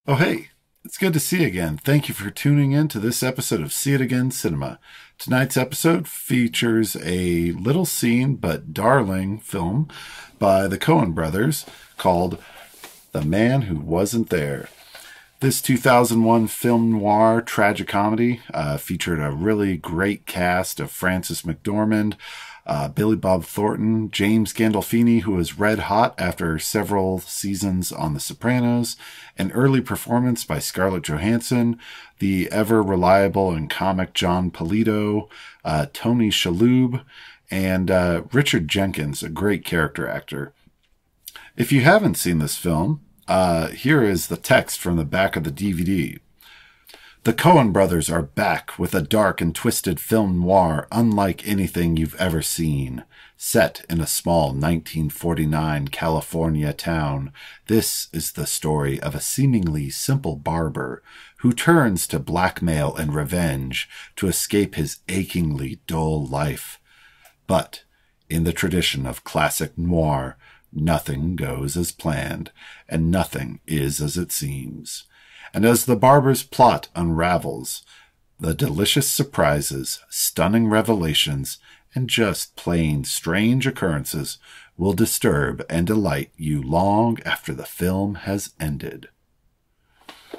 Oh, hey, it's good to see you again. Thank you for tuning in to this episode of See It Again Cinema. Tonight's episode features a little seen but darling film by the Coen Brothers called The Man Who Wasn't There. This 2001 film noir tragicomedy featured a really great cast of Frances McDormand, Billy Bob Thornton, James Gandolfini, who was red hot after several seasons on The Sopranos, an early performance by Scarlett Johansson, the ever-reliable and comic John Polito, Tony Shalhoub, and Richard Jenkins, a great character actor. If you haven't seen this film, here is the text from the back of the DVD. The Coen Brothers are back with a dark and twisted film noir unlike anything you've ever seen. Set in a small 1949 California town, this is the story of a seemingly simple barber who turns to blackmail and revenge to escape his achingly dull life. But, in the tradition of classic noir, nothing goes as planned, and nothing is as it seems. And as the barber's plot unravels, the delicious surprises, stunning revelations, and just plain strange occurrences will disturb and delight you long after the film has ended.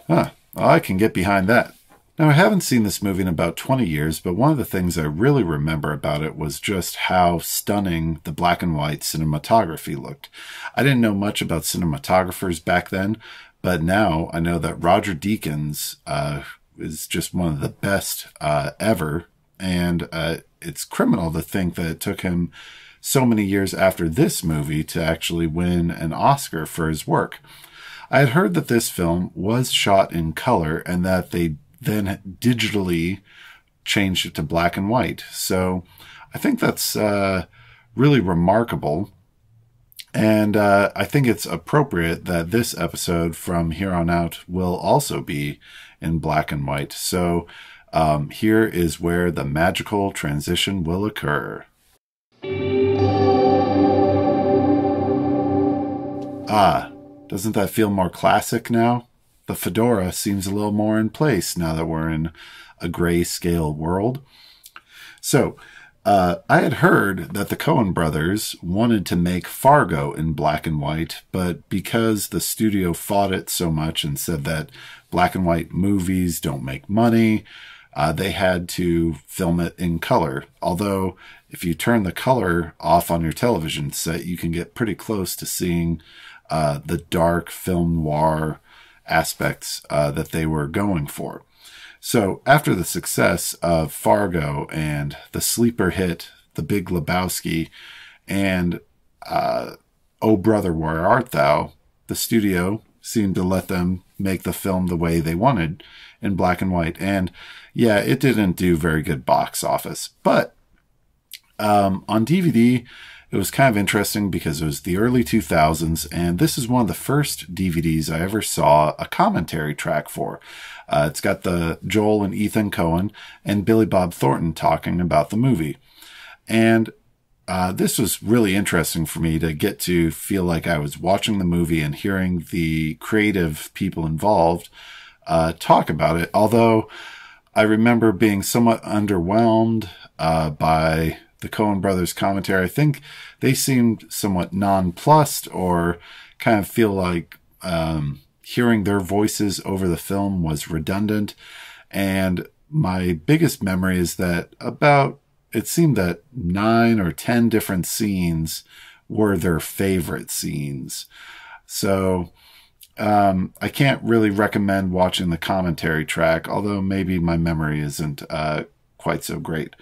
I can get behind that. Now, I haven't seen this movie in about 20 years, but one of the things I really remember about it was just how stunning the black and white cinematography looked. I didn't know much about cinematographers back then, but now I know that Roger Deakins is just one of the best ever, and it's criminal to think that it took him so many years after this movie to actually win an Oscar for his work. I had heard that this film was shot in color and that they then digitally changed it to black and white. So I think that's really remarkable. And I think it's appropriate that this episode from here on out will also be in black and white. So here is where the magical transition will occur. Doesn't that feel more classic now? The fedora seems a little more in place now that we're in a grayscale world. So, I had heard that the Coen Brothers wanted to make Fargo in black and white, but because the studio fought it so much and said that black and white movies don't make money, they had to film it in color. Although, if you turn the color off on your television set, you can get pretty close to seeing the dark film noir aspects that they were going for. So after the success of Fargo and the sleeper hit The Big Lebowski and Oh Brother, Where Art Thou, the studio seemed to let them make the film the way they wanted in black and white. And yeah, it didn't do very good box office. But on DVD, it was kind of interesting because it was the early 2000s, and this is one of the first DVDs I ever saw a commentary track for. It's got the Joel and Ethan Coen and Billy Bob Thornton talking about the movie. And this was really interesting for me to get to feel like I was watching the movie and hearing the creative people involved talk about it. Although I remember being somewhat underwhelmed by the Coen Brothers commentary. I think they seemed somewhat nonplussed or kind of feel like hearing their voices over the film was redundant. And my biggest memory is that it seemed that 9 or 10 different scenes were their favorite scenes. So I can't really recommend watching the commentary track, although maybe my memory isn't quite so great.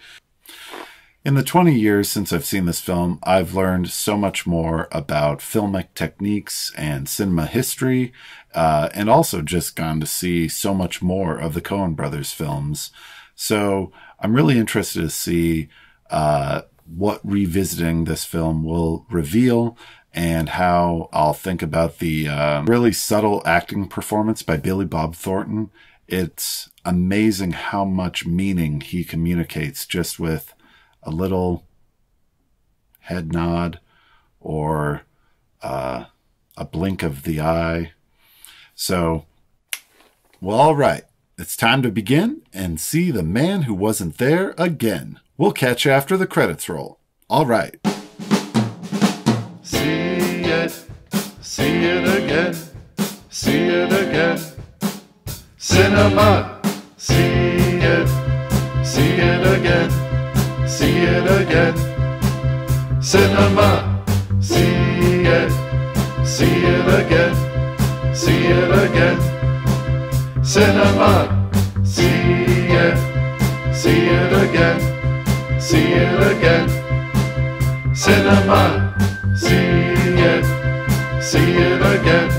In the 20 years since I've seen this film, I've learned so much more about filmic techniques and cinema history, and also just gone to see so much more of the Coen Brothers films. So I'm really interested to see what revisiting this film will reveal and how I'll think about the really subtle acting performance by Billy Bob Thornton. It's amazing how much meaning he communicates just with a little head nod or a blink of the eye. So Well, all right. It's time to begin and see The Man Who Wasn't There again. We'll catch you after the credits roll. All right. See it again, see it again. Cinema, see it again, see it again. Cinema, see it again, see it again. Cinema, see it again, see it again. Cinema, see it again,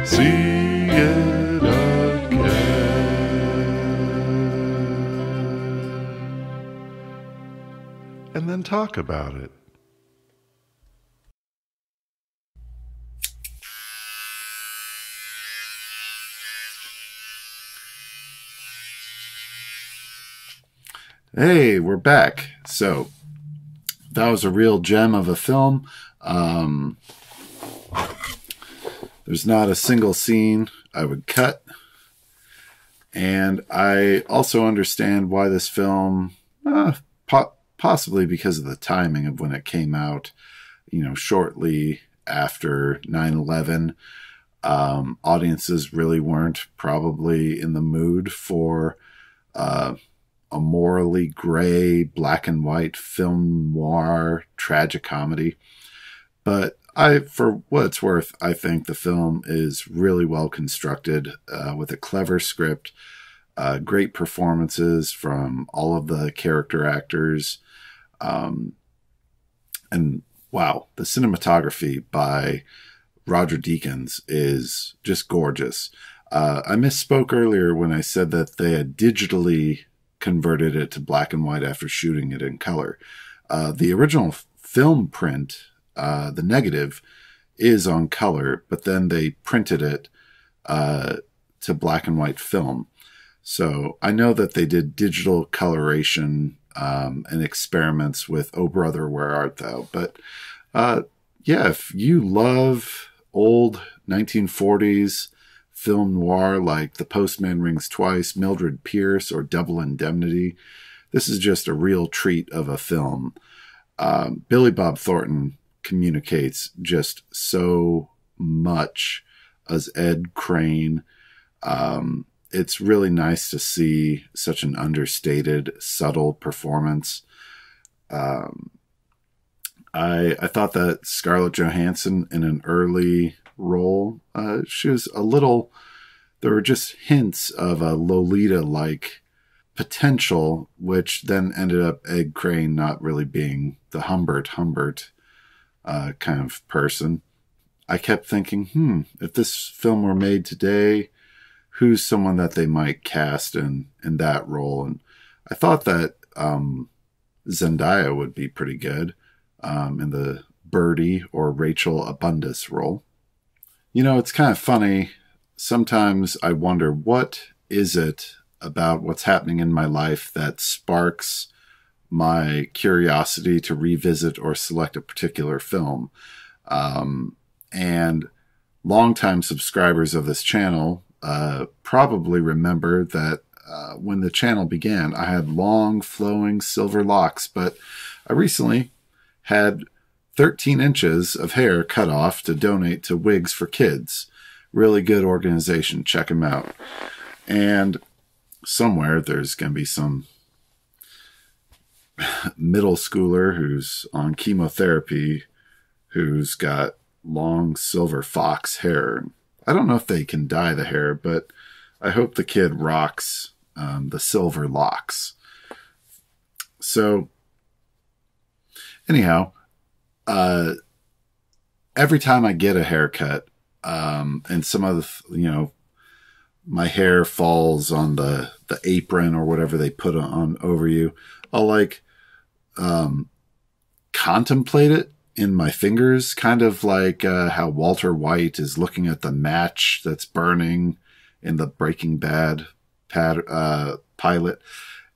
see it again. And then talk about it. Hey, we're back. So, that was a real gem of a film. There's not a single scene I would cut. And I also understand why this film, possibly because of the timing of when it came out, shortly after 9/11, audiences really weren't probably in the mood for a morally gray, black and white film noir tragicomedy. But for what it's worth, I think the film is really well constructed, with a clever script, great performances from all of the character actors. And wow, the cinematography by Roger Deakins is just gorgeous. I misspoke earlier when I said that they had digitally converted it to black and white after shooting it in color. The original film print, the negative, is on color, but then they printed it to black and white film. So I know that they did digital coloration and experiments with Oh Brother, Where Art Thou? But yeah, if you love old 1940s film noir like The Postman Rings Twice, Mildred Pierce, or Double Indemnity, this is just a real treat of a film. Billy Bob Thornton communicates just so much as Ed Crane. It's really nice to see such an understated, subtle performance. I thought that Scarlett Johansson in an early role, she was there were just hints of a Lolita-like potential, which then ended up Ed Crane not really being the Humbert kind of person. I kept thinking, if this film were made today, who's someone that they might cast in that role? And I thought that Zendaya would be pretty good in the Birdie or Rachel Abundis role. It's kind of funny. Sometimes I wonder, what is it about what's happening in my life that sparks my curiosity to revisit or select a particular film? And longtime subscribers of this channel probably remember that when the channel began, I had long, flowing silver locks, but I recently had 13 inches of hair cut off to donate to Wigs for Kids. Really good organization. Check them out. And somewhere there's going to be some middle schooler who's on chemotherapy who's got long silver fox hair. I don't know if they can dye the hair, but I hope the kid rocks the silver locks. So anyhow, every time I get a haircut, and some of the, my hair falls on the apron or whatever they put on over you, I'll contemplate it in my fingers, kind of like how Walter White is looking at the match that's burning in the Breaking Bad pilot.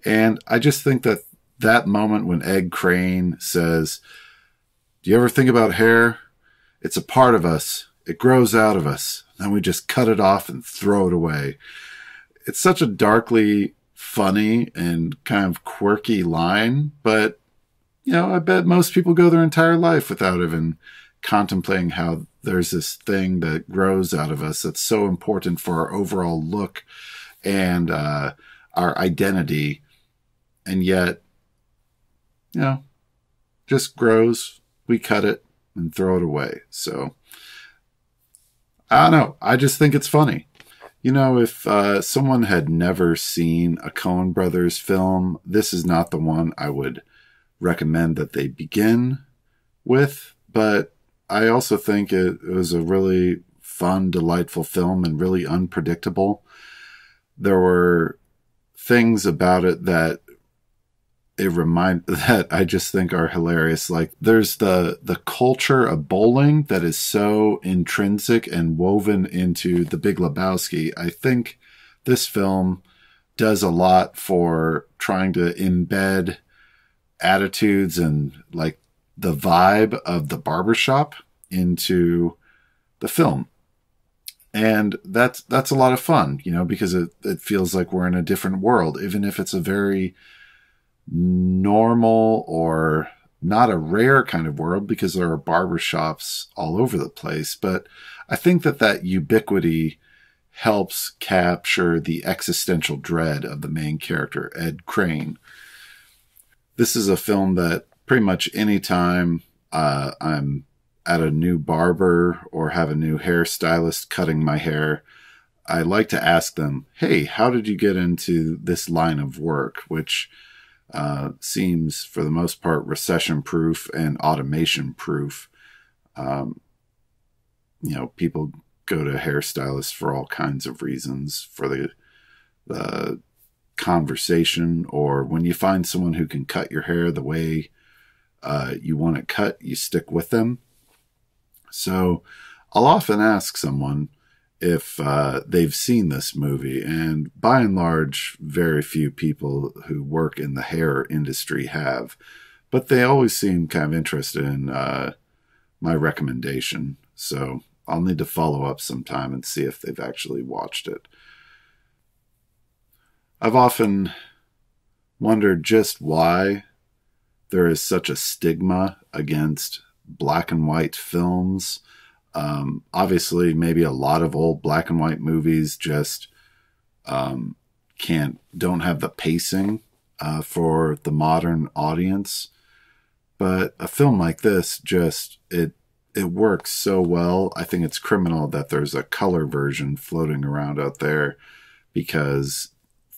And I just think that moment when Ed Crane says, "Do you ever think about hair? It's a part of us. It grows out of us. Then we just cut it off and throw it away." it's such a darkly funny and kind of quirky line, but I bet most people go their entire life without even contemplating how there's this thing that grows out of us that's so important for our overall look and our identity, and yet, just grows. We cut it and throw it away. So, I don't know. I just think it's funny. If someone had never seen a Coen Brothers film, this is not the one I would recommend that they begin with. But I also think it was a really fun, delightful film and really unpredictable. There were things about it that that I just think are hilarious. Like there's the culture of bowling that is so intrinsic and woven into The Big Lebowski. I think this film does a lot for trying to embed attitudes and like the vibe of the barbershop into the film. And that's a lot of fun, because it feels like we're in a different world, even if it's a very normal or not a rare kind of world, because there are barbershops all over the place. But I think that ubiquity helps capture the existential dread of the main character, Ed Crane. This is a film that pretty much anytime I'm at a new barber or have a new hairstylist cutting my hair, I like to ask them, hey, how did you get into this line of work? Which seems for the most part recession proof and automation proof. People go to hairstylists for all kinds of reasons, for the conversation, or when you find someone who can cut your hair the way you want it cut, you stick with them. So I'll often ask someone if they've seen this movie, and by and large, very few people who work in the hair industry have, but they always seem kind of interested in my recommendation. So I'll need to follow up sometime and see if they've actually watched it. I've often wondered just why there is such a stigma against black and white films. Obviously, maybe a lot of old black and white movies just don't have the pacing for the modern audience. But a film like this it works so well. I think it's criminal that there's a color version floating around out there, because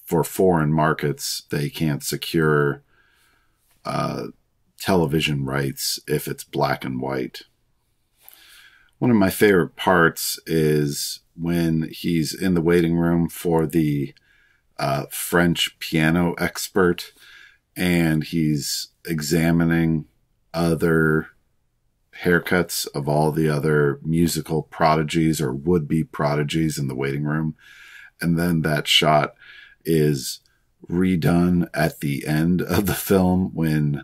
for foreign markets, they can't secure television rights if it's black and white. One of my favorite parts is when he's in the waiting room for the French piano expert, and he's examining other haircuts of all the other musical prodigies or would-be prodigies in the waiting room. And then that shot is redone at the end of the film when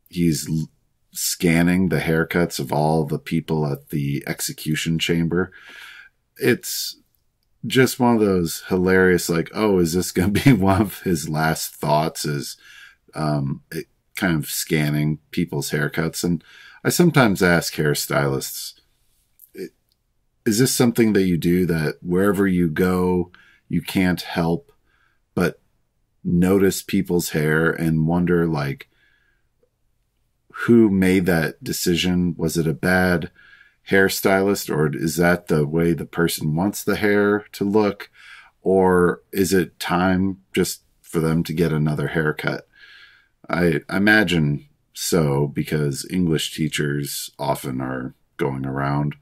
he's scanning the haircuts of all the people at the execution chamber. It's just one of those hilarious, like, oh, is this going to be one of his last thoughts, is kind of scanning people's haircuts. And I sometimes ask hairstylists, is this something that you do, that wherever you go, you can't help but notice people's hair and wonder, like, who made that decision? Was it a bad hairstylist, or is that the way the person wants the hair to look? Or is it time just for them to get another haircut? I imagine so, because English teachers often are going around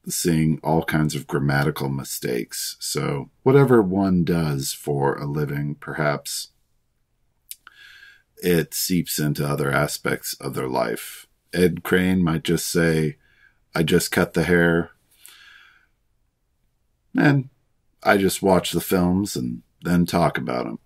seeing all kinds of grammatical mistakes. So whatever one does for a living, perhaps it seeps into other aspects of their life. Ed Crane might just say, I just cut the hair, and I just watch the films and then talk about them.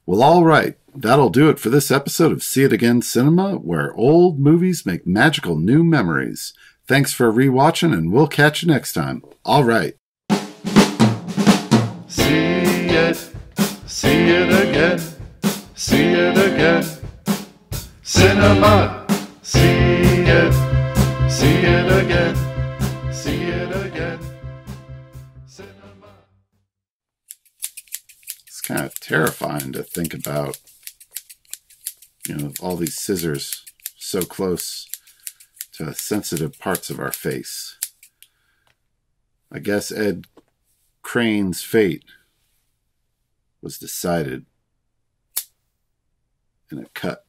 Well, all right. That'll do it for this episode of See It Again Cinema, where old movies make magical new memories. Thanks for rewatching, and we'll catch you next time. All right. it, see it again, see it again. Cinema, see it again, see it again. Cinema. It's kind of terrifying to think about, all these scissors so close to sensitive parts of our face. I guess Ed Crane's fate was decided in a cut